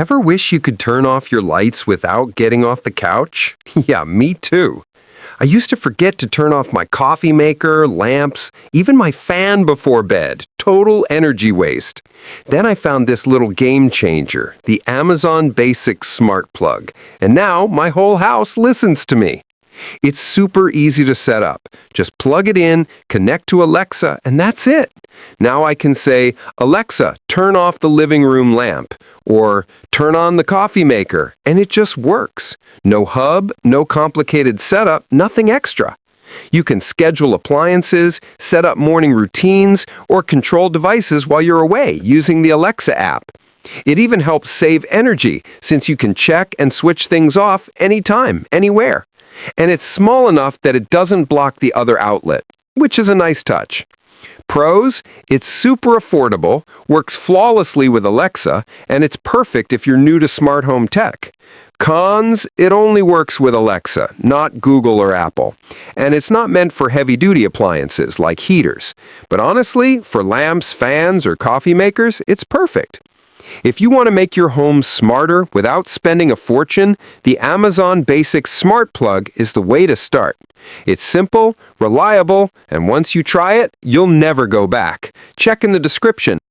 Ever wish you could turn off your lights without getting off the couch? Yeah, me too. I used to forget to turn off my coffee maker, lamps, even my fan before bed. Total energy waste. Then I found this little game changer, the Amazon Basics Smart Plug, and now my whole house listens to me. It's super easy to set up. Just plug it in, connect to Alexa, and that's it. Now I can say, Alexa, turn off the living room lamp, or turn on the coffee maker, and it just works. No hub, no complicated setup, nothing extra. You can schedule appliances, set up morning routines, or control devices while you're away using the Alexa app. It even helps save energy since you can check and switch things off anytime, anywhere. And it's small enough that it doesn't block the other outlet, which is a nice touch. Pros, it's super affordable, works flawlessly with Alexa, and it's perfect if you're new to smart home tech. Cons, it only works with Alexa, not Google or Apple. And it's not meant for heavy-duty appliances like heaters. But honestly, for lamps, fans, or coffee makers, it's perfect. If you want to make your home smarter without spending a fortune, the Amazon Basics Smart Plug is the way to start. It's simple, reliable, and once you try it, you'll never go back. Check in the description.